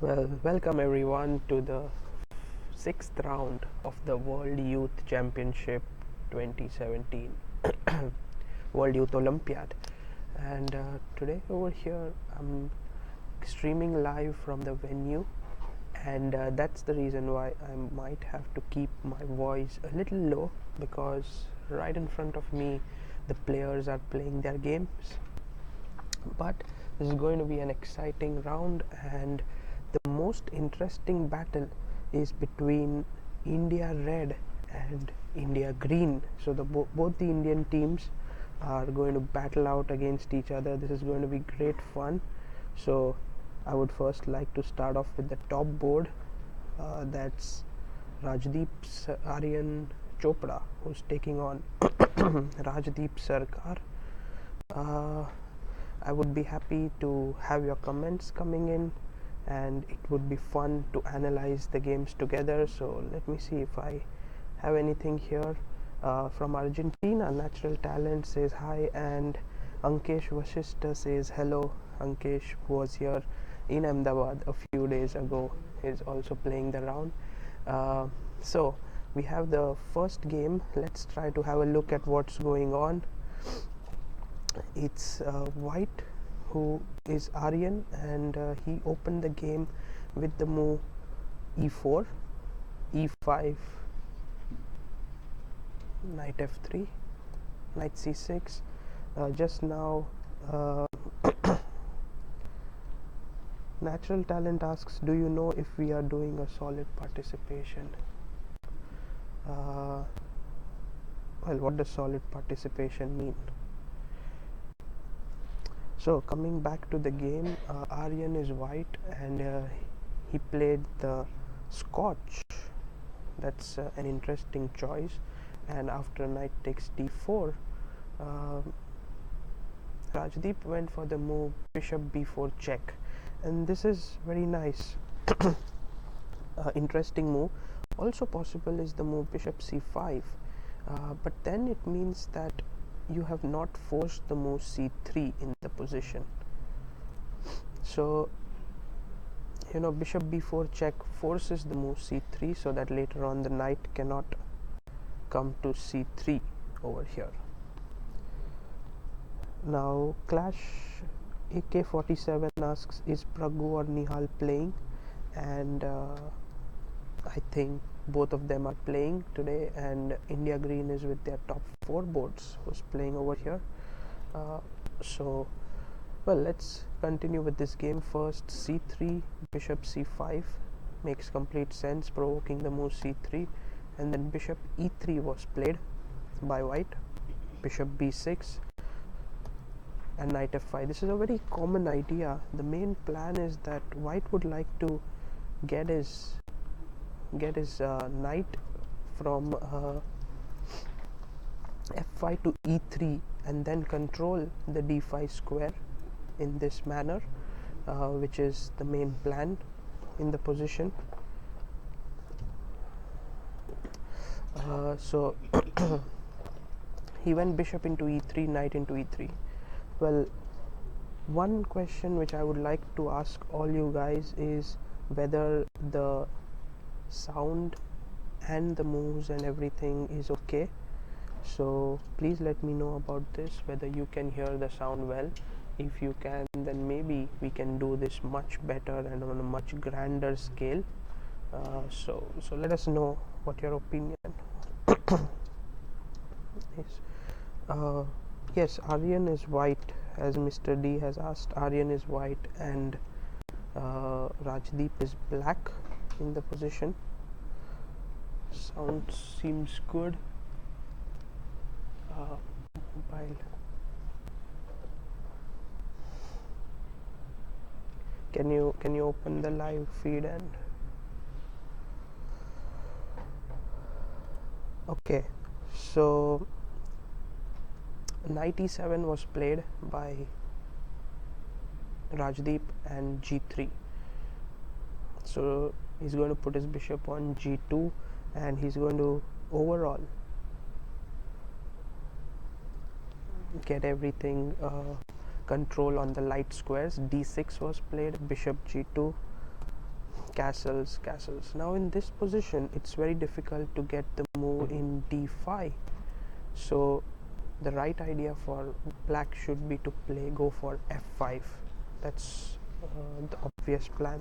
Well, welcome everyone to the sixth round of the World Youth Championship 2017 World Youth Olympiad. And today over here, I'm streaming live from the venue, and that's the reason why I might have to keep my voice a little low because right in front of me, the players are playing their games. But this is going to be an exciting round, and the most interesting battle is between India Red and India Green. So both the Indian teams are going to battle out against each other. This is going to be great fun. So I would first like to start off with the top board. That's Rajdeep Aryan Chopra, who's taking on Rajdeep Sarkar. I would be happy to have your comments coming in, and it would be fun to analyze the games together. So let me see if I have anything here. From Argentina, Natural Talent says hi, and Ankesh Vashishta says hello. Ankesh was here in Ahmedabad a few days ago, is also playing the round. So we have the first game. Let's try to have a look at what's going on. It's White who is Aryan, and he opened the game with the move e4, e5, knight f3, knight c6. Just now Natural Talent asks, do you know if we are doing a solid participation? Well, what does solid participation mean? So coming back to the game, Aryan is white, and he played the Scotch. That's an interesting choice. And after knight takes d4, Rajdeep went for the move bishop b4 check, and this is very nice. Interesting move. Also possible is the move bishop c5, but then it means that you have not forced the move c3 in the position. So bishop b4 check forces the move c3, so that later on the knight cannot come to c3 over here. Now Clash AK47 asks, is Pragu or Nihal playing? And I think both of them are playing today, and India Green is with their top 4 boards who's playing over here. So well, let's continue with this game. First c3, bishop c5 makes complete sense, provoking the move c3, and then bishop e3 was played by white, bishop b6, and knight f5. This is a very common idea. The main plan is that white would like to get his knight from f5 to e3 and then control the d5 square in this manner, which is the main plan in the position. So he went bishop into e3, knight into e3. Well, one question which I would like to ask all you guys is whether the sound and the moves and everything is okay. So please let me know about this, whether you can hear the sound well. If you can, then maybe we can do this much better and on a much grander scale. So let us know what your opinion is. Yes, Aryan is white, as Mr. D has asked. Aryan is white, and Rajdeep is black in the position. Sound seems good. Mobile. Can you open the live feed? And okay, so knight e7 was played by Rajdeep and g3. So he's going to put his bishop on g2, and he's going to overall get everything control on the light squares. d6 was played, bishop g2, castles. Now in this position it's very difficult to get the move in d5, so the right idea for black should be to go for f5. That's the obvious plan.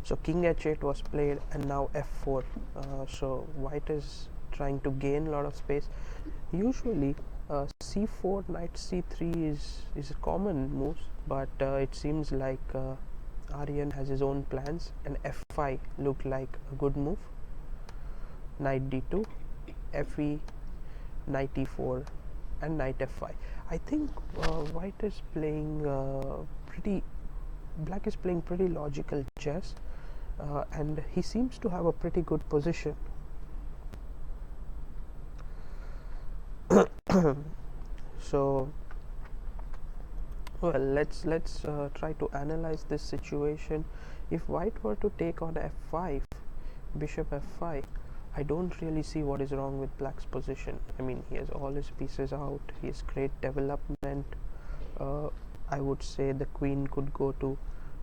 So king h8 was played, and now f4. So white is trying to gain a lot of space. Usually c4, knight c3 is a common moves, but it seems like Aryan has his own plans, and f5 looked like a good move. Knight d2, fe, knight e4, and knight f5. I think white is playing black is playing pretty logical chess, and he seems to have a pretty good position. So well, let's try to analyze this situation. If white were to take on f5, bishop f5, I don't really see what is wrong with black's position. I mean, he has all his pieces out, he has great development. I would say the queen could go to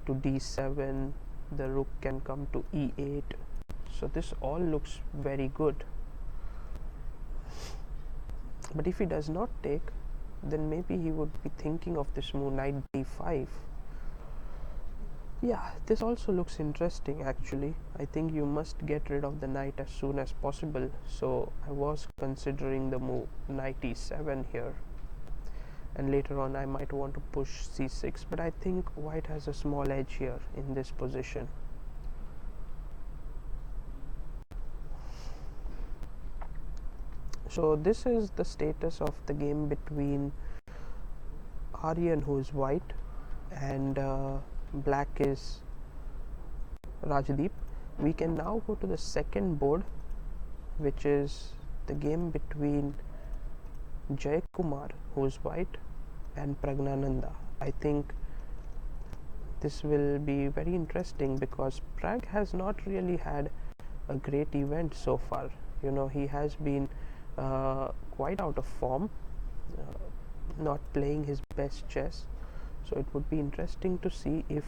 d7, the rook can come to e8, so this all looks very good. But if he does not take, then maybe he would be thinking of this move, knight d5. Yeah, this also looks interesting actually. I think you must get rid of the knight as soon as possible, so I was considering the move knight e7 here, and later on I might want to push c6, but I think white has a small edge here in this position. So this is the status of the game between Aryan, who is white, and black is Rajdeep. We can now go to the second board, which is the game between Jay Kumar, who is white, and Pragnananda. I think this will be very interesting because Prag has not really had a great event so far. You know, he has been quite out of form, not playing his best chess, so it would be interesting to see if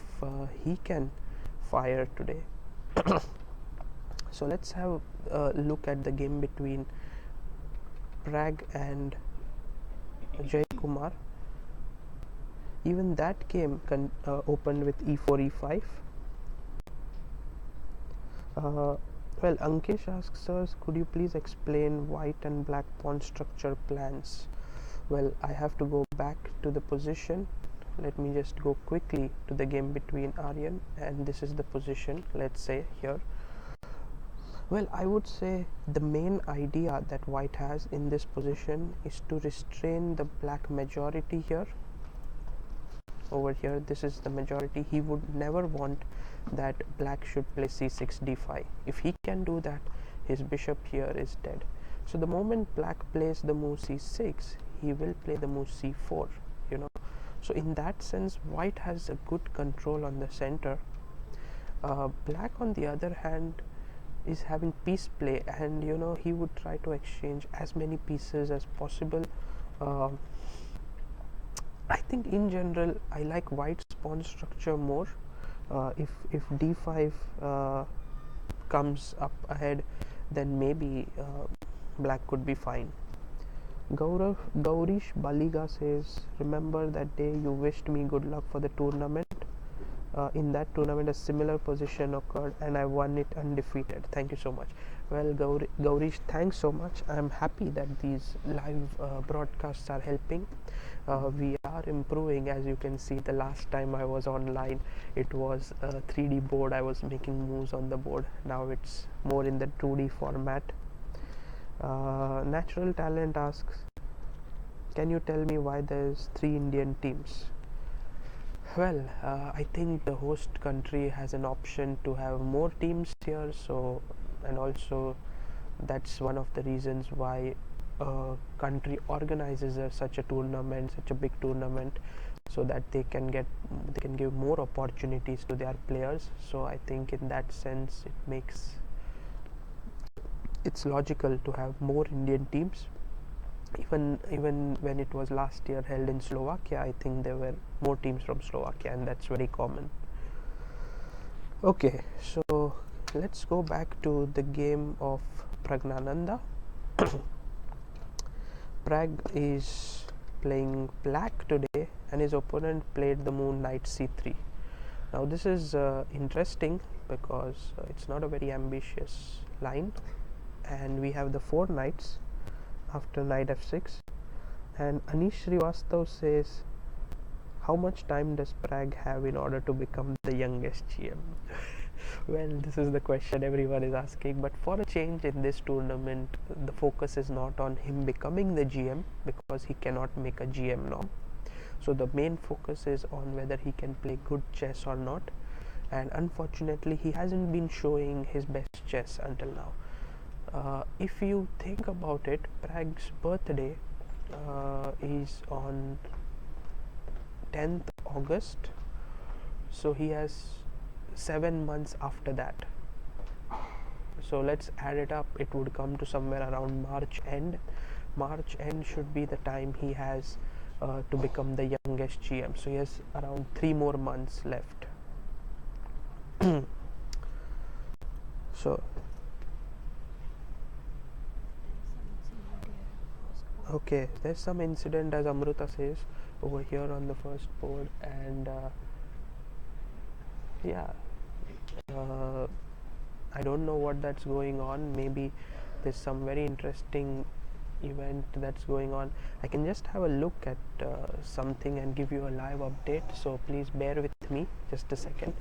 he can fire today. So let's have a look at the game between Prag and Jay Kumar. Even that game opened with e4, e5. Well, Ankesh asks us, could you please explain white and black pawn structure plans? Well, I have to go back to the position. Let me just go quickly to the game between Aryan, and this is the position, let's say here. Well, I would say the main idea that white has in this position is to restrain the black majority here. Over here, this is the majority. He would never want that black should play c6, d5. If he can do that, his bishop here is dead. So the moment black plays the move c6, he will play the move c4, you know. So in that sense, white has a good control on the center. Black, on the other hand, is having piece play, and you know, he would try to exchange as many pieces as possible. I think in general I like white's pawn structure more. If d5 comes up ahead, then maybe black could be fine. Gaurish Baliga says, remember that day you wished me good luck for the tournament? In that tournament a similar position occurred and I won it undefeated. Thank you so much. Well, Gaurish, thanks so much. I'm happy that these live broadcasts are helping. We are improving. As you can see, the last time I was online, it was a 3D board. I was making moves on the board. Now it's more in the 2D format. Natural Talent asks, can you tell me why there's 3 Indian teams? Well, I think the host country has an option to have more teams here, so, and also that's one of the reasons why a country organizes such a tournament, such a big tournament, so that they can give more opportunities to their players. So I think in that sense it's logical to have more Indian teams. Even when it was last year held in Slovakia, I think there were more teams from Slovakia, and that's very common. Okay, so let's go back to the game of Pragnananda. Prag is playing black today, and his opponent played the moon knight c3. Now this is interesting because it's not a very ambitious line, and we have the 4 knights after knight f6, and Anish Srivastav says, how much time does Prag have in order to become the youngest GM? Well, this is the question everyone is asking, but for a change in this tournament, the focus is not on him becoming the GM because he cannot make a GM now. So the main focus is on whether he can play good chess or not, and unfortunately he hasn't been showing his best chess until now. If you think about it, Prag's birthday is on 10th August, so he has 7 months after that. So let's add it up, it would come to somewhere around March end. March end should be the time he has to become the youngest GM, so he has around 3 more months left. So okay, there's some incident, as Amruta says, over here on the first board, and yeah, I don't know what that's going on. Maybe there's some very interesting event that's going on. I can just have a look at something and give you a live update, so please bear with me just a second.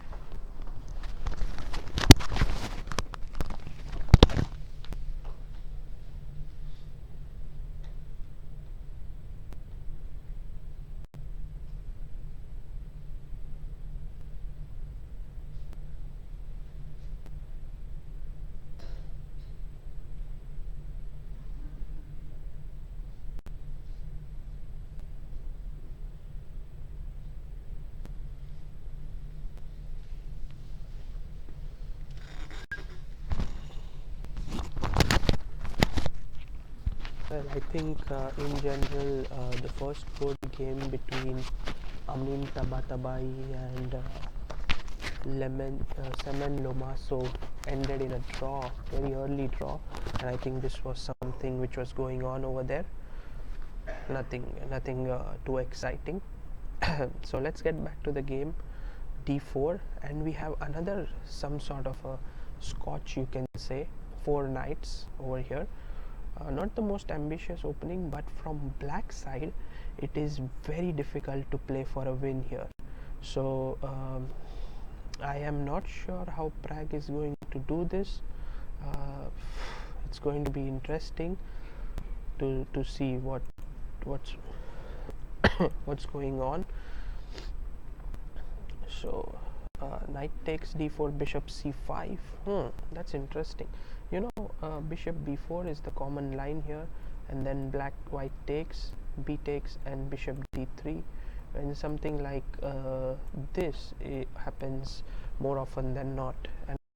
Well, I think in general the first board game between Amin Tabatabai and Semen Lomaso ended in a draw, very early draw, and I think this was something which was going on over there. Nothing too exciting. So let's get back to the game. D4, and we have another some sort of a scotch, you can say, 4 knights over here. Not the most ambitious opening, but from black side it is very difficult to play for a win here. So I am not sure how Prag is going to do this. It's going to be interesting to see what's what's going on. So knight takes d4, bishop c5. That's interesting. You know, bishop b4 is the common line here, and then white takes, b takes, and bishop d3. And something like this happens more often than not, and